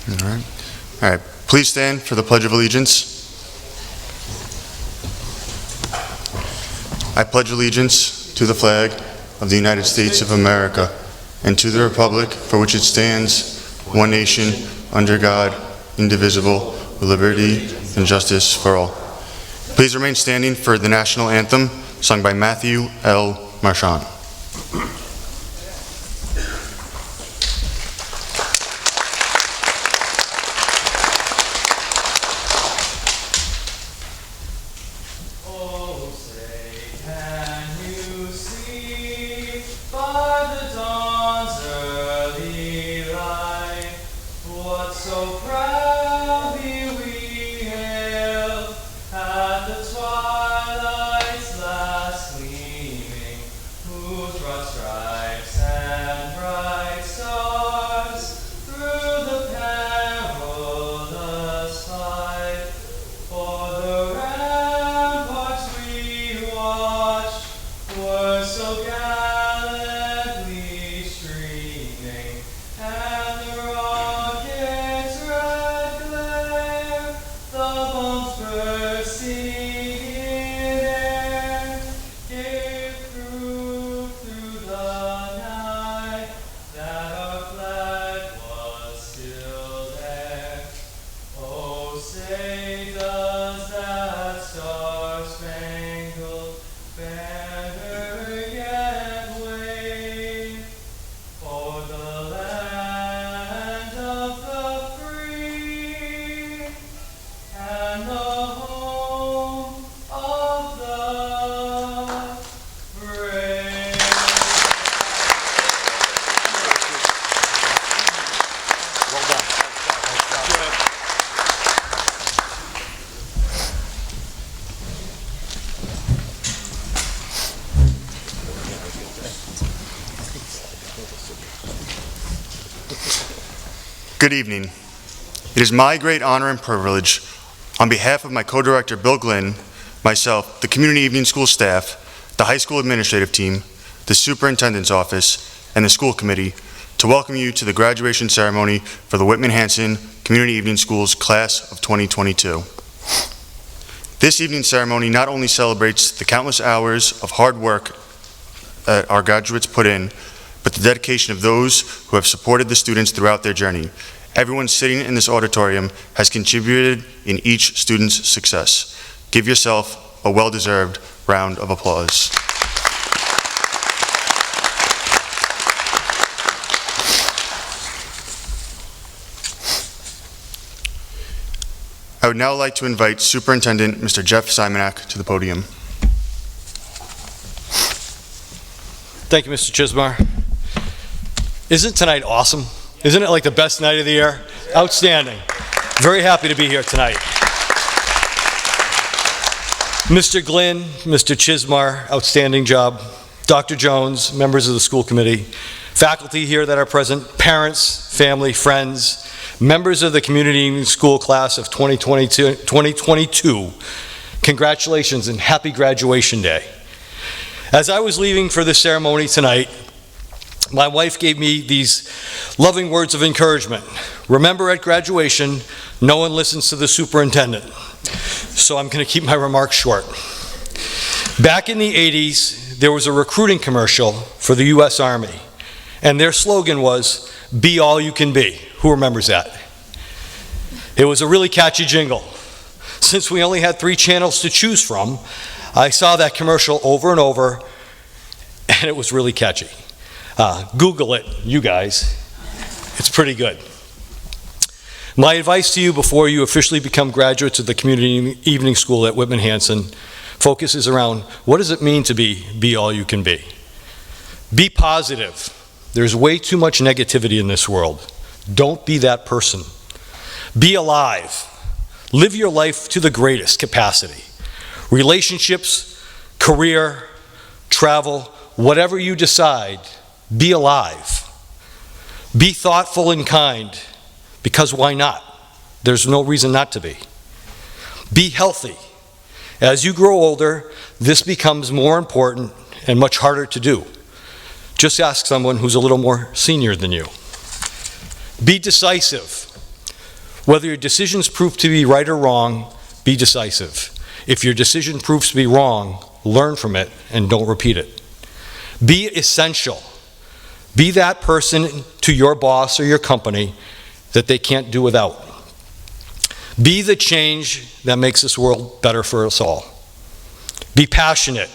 All right. All right. Please stand for the Pledge of Allegiance. I pledge allegiance to the flag of the United States of America and to the republic for which it stands, one nation, under God, indivisible, with liberty and justice for all. Please remain standing for the national anthem sung by Matthew L. Marchand. Good evening. It is my great honor and privilege, on behalf of my co-director Bill Glynn, myself, the Community Evening School staff, the high school administrative team, the superintendent's office, and the school committee, to welcome you to the graduation ceremony for the Whitman-Hanson Community Evening Schools Class of 2022. This evening ceremony not only celebrates the countless hours of hard work that our graduates put in, but the dedication of those who have supported the students throughout their journey. Everyone sitting in this auditorium has contributed in each student's success. Give yourself a well-deserved round of applause. I would now like to invite Superintendent Mr. Jeff Simonac to the podium. Thank you, Mr. Chismar. Isn't tonight awesome? Isn't it like the best night of the year? Outstanding. Very happy to be here tonight. Mr. Glynn, Mr. Chismar, outstanding job. Dr. Jones, members of the school committee, faculty here that are present, parents, family, friends, members of the community school class of 2022, congratulations and happy graduation day. As I was leaving for the ceremony tonight, my wife gave me these loving words of encouragement. Remember, at graduation, no one listens to the superintendent. So I'm going to keep my remarks short. Back in the 80s, there was a recruiting commercial for the U.S. Army, and their slogan was, "Be all you can be." Who remembers that? It was a really catchy jingle. Since we only had 3 channels to choose from, I saw that commercial over and over, and it was really catchy. Google it, you guys. It's pretty good. My advice to you before you officially become graduates of the Community Evening School at Whitman-Hanson focuses around, what does it mean to be all you can be? Be positive. There's way too much negativity in this world. Don't be that person. Be alive. Live your life to the greatest capacity. Relationships, career, travel, whatever you decide, be alive. Be thoughtful and kind, because why not? There's no reason not to be. Be healthy. As you grow older, this becomes more important and much harder to do. Just ask someone who's a little more senior than you. Be decisive. Whether your decisions prove to be right or wrong, be decisive. If your decision proves to be wrong, learn from it and don't repeat it. Be essential. Be that person to your boss or your company that they can't do without. Be the change that makes this world better for us all. Be passionate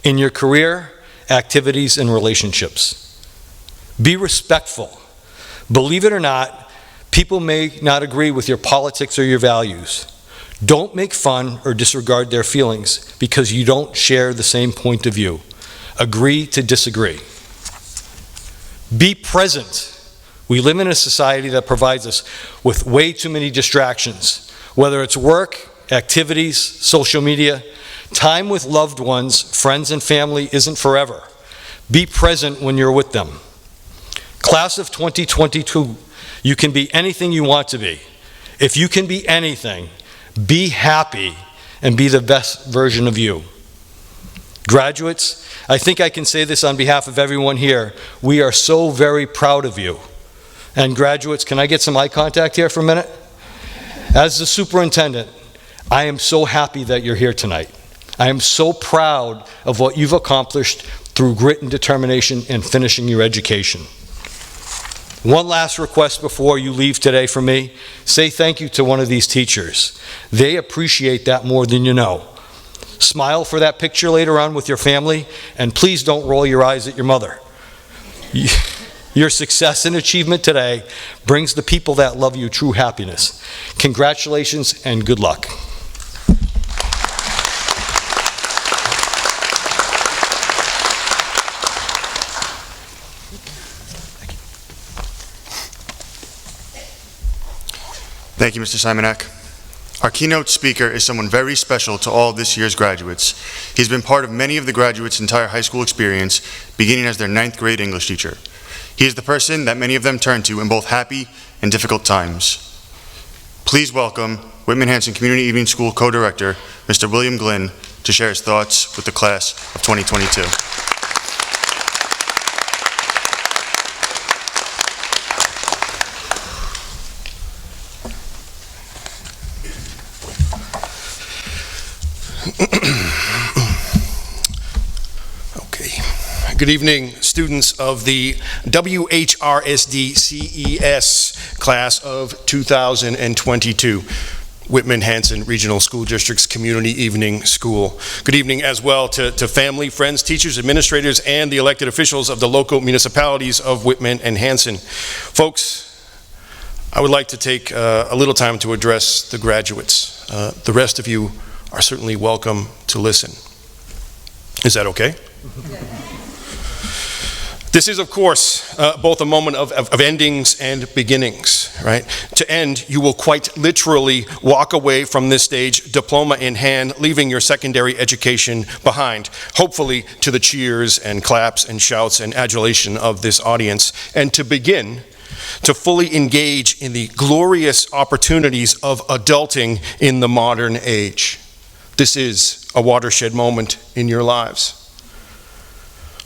in your career, activities, and relationships. Be respectful. Believe it or not, people may not agree with your politics or your values. Don't make fun or disregard their feelings because you don't share the same point of view. Agree to disagree. Be present. We live in a society that provides us with way too many distractions, whether it's work, activities, social media. Time with loved ones, friends, and family isn't forever. Be present when you're with them. Class of 2022, you can be anything you want to be. If you can be anything, be happy and be the best version of you. Graduates, I think I can say this on behalf of everyone here. We are so very proud of you. And graduates, can I get some eye contact here for a minute? As the superintendent, I am so happy that you're here tonight. I am so proud of what you've accomplished through grit and determination in finishing your education. One last request before you leave today from me. Say thank you to one of these teachers. They appreciate that more than you know. Smile for that picture later on with your family, and please don't roll your eyes at your mother. Your success and achievement today brings the people that love you true happiness. Congratulations and good luck. Thank you, Mr. Simonac. Our keynote speaker is someone very special to all of this year's graduates. He's been part of many of the graduates' entire high school experience, beginning as their 9th grade English teacher. He is the person that many of them turn to in both happy and difficult times. Please welcome Whitman-Hanson Community Evening School Co-Director, Mr. William Glynn, to share his thoughts with the class of 2022. Good evening, students of the WHRSD CES class of 2022, Whitman-Hanson Regional School District's Community Evening School. Good evening as well to family, friends, teachers, administrators, and the elected officials of the local municipalities of Whitman and Hanson. Folks, I would like to take a little time to address the graduates. The rest of you are certainly welcome to listen. Is that okay? This is, of course, both a moment of endings and beginnings, right? To end, you will quite literally walk away from this stage, diploma in hand, leaving your secondary education behind, hopefully to the cheers and claps and shouts and adulation of this audience, and to begin to fully engage in the glorious opportunities of adulting in the modern age. This is a watershed moment in your lives.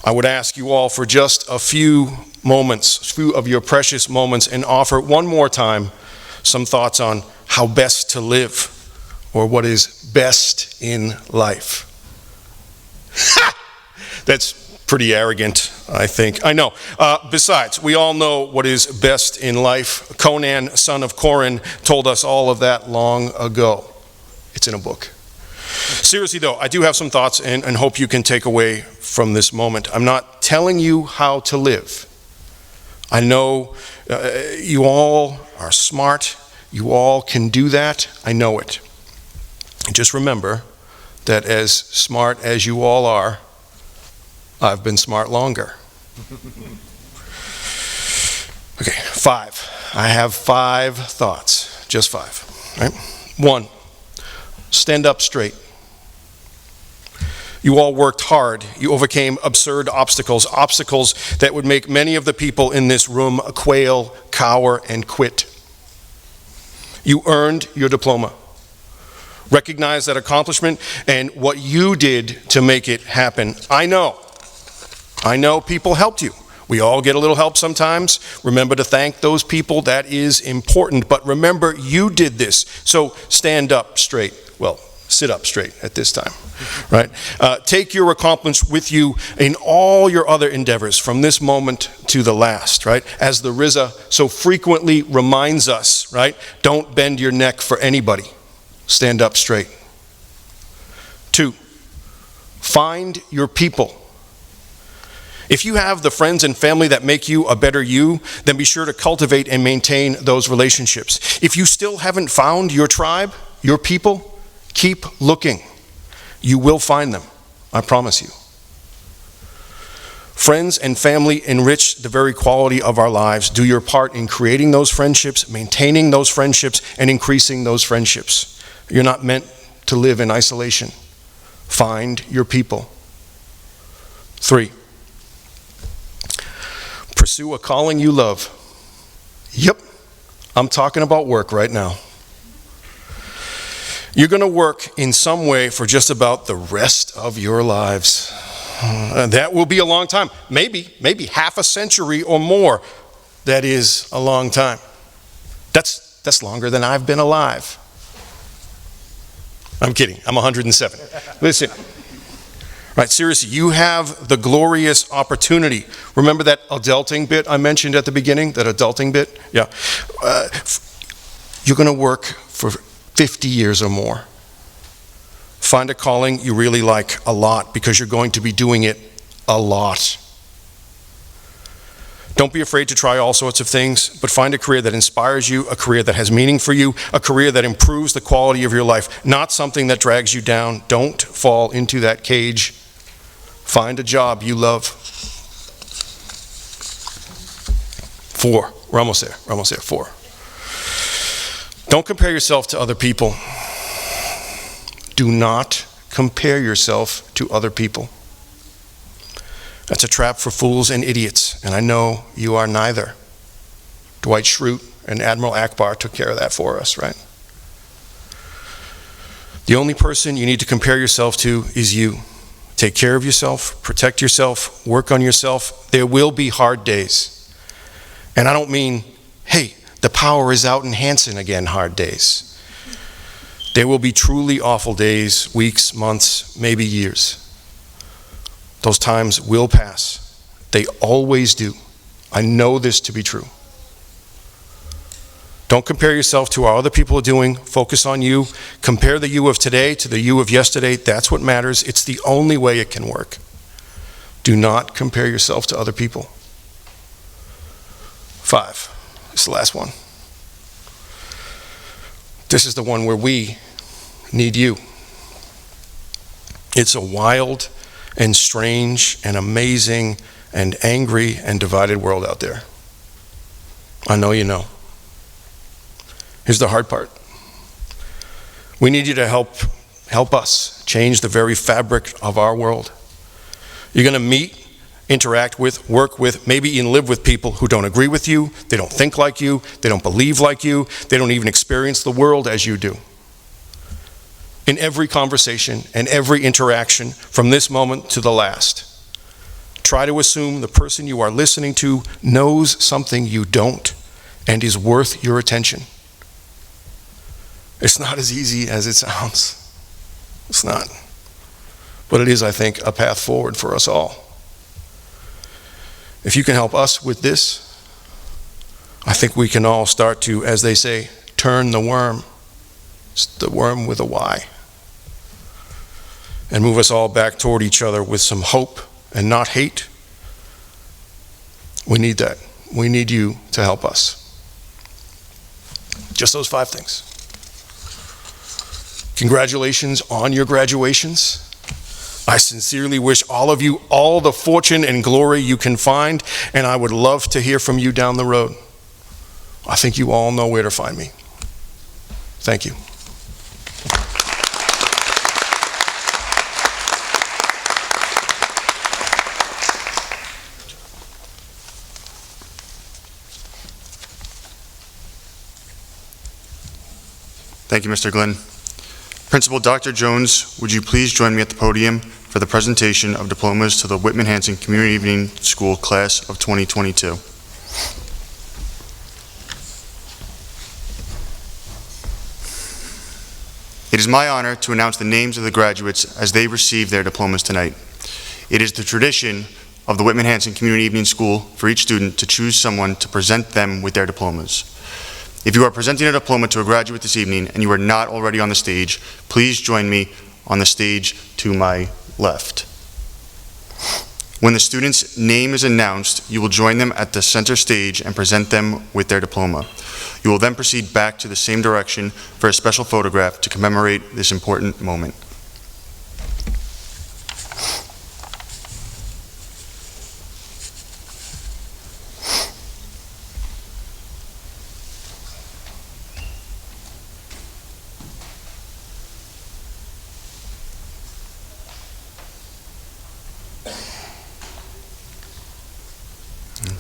I would ask you all for just a few moments, a few of your precious moments, and offer one more time some thoughts on how best to live, or what is best in life. That's pretty arrogant, I think. I know. Besides, we all know what is best in life. Conan, son of Corin, told us all of that long ago. It's in a book. Seriously though, I do have some thoughts and hope you can take away from this moment. I'm not telling you how to live. I know you all are smart. You all can do that. I know it. Just remember that as smart as you all are, I've been smart longer. Okay, 5. I have 5 thoughts, just 5, right? 1, stand up straight. You all worked hard. You overcame absurd obstacles that would make many of the people in this room quail, cower, and quit. You earned your diploma. Recognize that accomplishment and what you did to make it happen. I know people helped you We all get a little help sometimes. Remember to thank those people. That is important. But remember, you did this. So stand up straight. Well, sit up straight at this time, right? Take your accomplishments with you in all your other endeavors from this moment to the last, right? As the RZA so frequently reminds us, right? Don't bend your neck for anybody. Stand up straight. 2, find your people. If you have the friends and family that make you a better you, then be sure to cultivate and maintain those relationships. If you still haven't found your tribe, your people, keep looking. You will find them, I promise you. Friends and family enrich the very quality of our lives. Do your part in creating those friendships, maintaining those friendships, and increasing those friendships. You're not meant to live in isolation. Find your people. 3, pursue a calling you love. Yep, I'm talking about work right now. You're going to work in some way for just about the rest of your lives. That will be a long time. Maybe half a century or more. That is a long time. That's longer than I've been alive. I'm kidding. I'm 107. Listen. Right, seriously, you have the glorious opportunity. Remember that adulting bit I mentioned at the beginning? That adulting bit? Yeah. You're going to work for 50 years or more. Find a calling you really like a lot because you're going to be doing it a lot. Don't be afraid to try all sorts of things, but find a career that inspires you, a career that has meaning for you, a career that improves the quality of your life, not something that drags you down. Don't fall into that cage. Find a job you love. 4, we're almost there, 4. Don't compare yourself to other people. Do not compare yourself to other people. That's a trap for fools and idiots, and I know you are neither. Dwight Schrute and Admiral Akbar took care of that for us, right? The only person you need to compare yourself to is you. Take care of yourself, protect yourself, work on yourself. There will be hard days. And I don't mean, hey, the power is out in Hanson again, hard days. There will be truly awful days, weeks, months, maybe years. Those times will pass. They always do. I know this to be true. Don't compare yourself to what other people are doing. Focus on you. Compare the you of today to the you of yesterday. That's what matters. It's the only way it can work. Do not compare yourself to other people. 5, this is the last one. This is the one where we need you. It's a wild and strange and amazing and angry and divided world out there. I know you know. Here's the hard part. We need you to help us change the very fabric of our world. You're going to meet, interact with, work with, maybe even live with people who don't agree with you, they don't think like you, they don't believe like you, they don't even experience the world as you do. In every conversation and every interaction from this moment to the last, try to assume the person you are listening to knows something you don't and is worth your attention. It's not as easy as it sounds. It's not. But it is, I think, a path forward for us all. If you can help us with this, I think we can all start to, as they say, turn the worm. It's the worm with a Y. And move us all back toward each other with some hope and not hate. We need that. We need you to help us. Just those 5 things. Congratulations on your graduations. I sincerely wish all of you all the fortune and glory you can find, and I would love to hear from you down the road. I think you all know where to find me. Thank you. Thank you, Mr. Glenn. Principal Dr. Jones, would you please join me at the podium for the presentation of diplomas to the Whitman-Hanson Community Evening School Class of 2022. It is my honor to announce the names of the graduates as they receive their diplomas tonight. It is the tradition of the Whitman-Hanson Community Evening School for each student to choose someone to present them with their diplomas. If you are presenting a diploma to a graduate this evening and you are not already on the stage, please join me on the stage to my left. When the student's name is announced, you will join them at the center stage and present them with their diploma. You will then proceed back to the same direction for a special photograph to commemorate this important moment.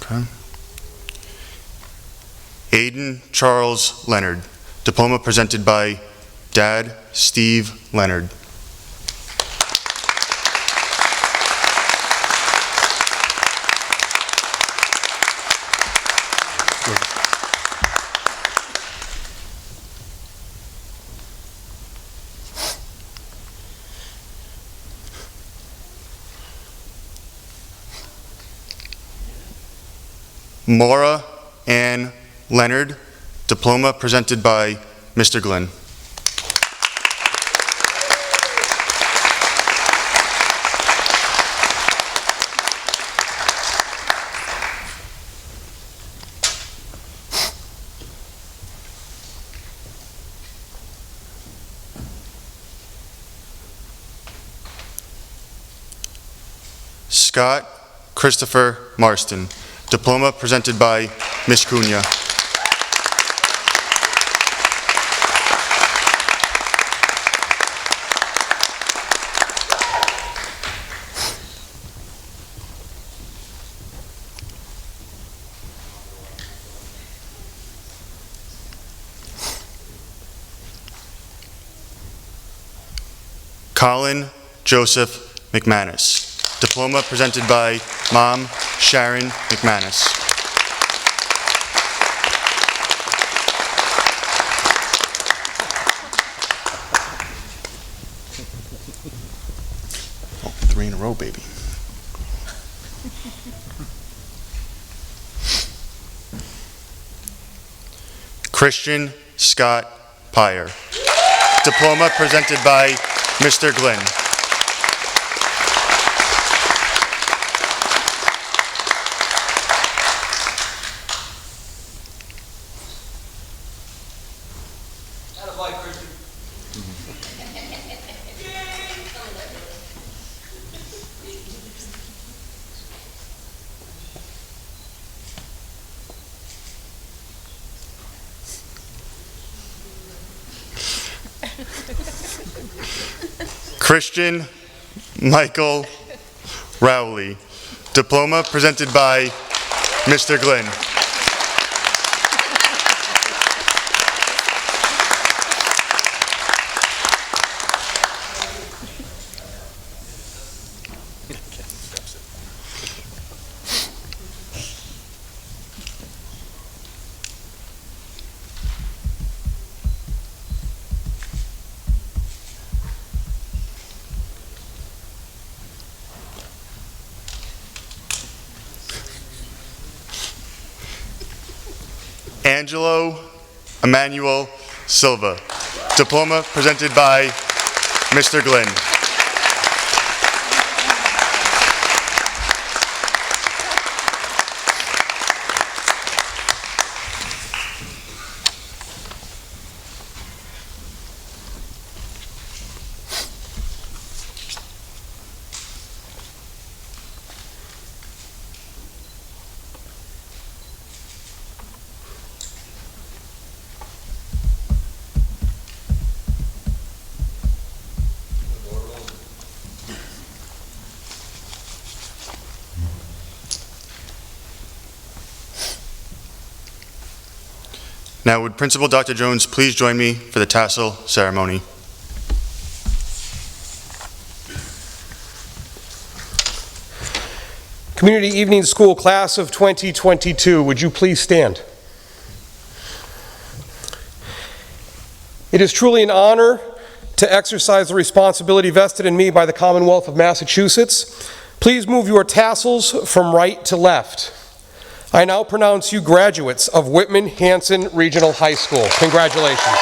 Okay. Aiden Charles Leonard, diploma presented by Dad Steve Leonard. Maura Ann Leonard, diploma presented by Mr. Glenn. Scott Christopher Marston, diploma presented by Ms. Cunha. Colin Joseph McManus, diploma presented by Mom Sharon McManus. Oh, 3 in a row, baby. Christian Scott Pyer, diploma presented by Mr. Glenn. Christian Michael Rowley, diploma presented by Mr. Glenn. Angelo Emmanuel Silva, diploma presented by Mr. Glenn. Now, would Principal Dr. Jones please join me for the tassel ceremony? Community Evening School Class of 2022, would you please stand? It is truly an honor to exercise the responsibility vested in me by the Commonwealth of Massachusetts. Please move your tassels from right to left. I now pronounce you graduates of Whitman-Hanson Regional High School. Congratulations.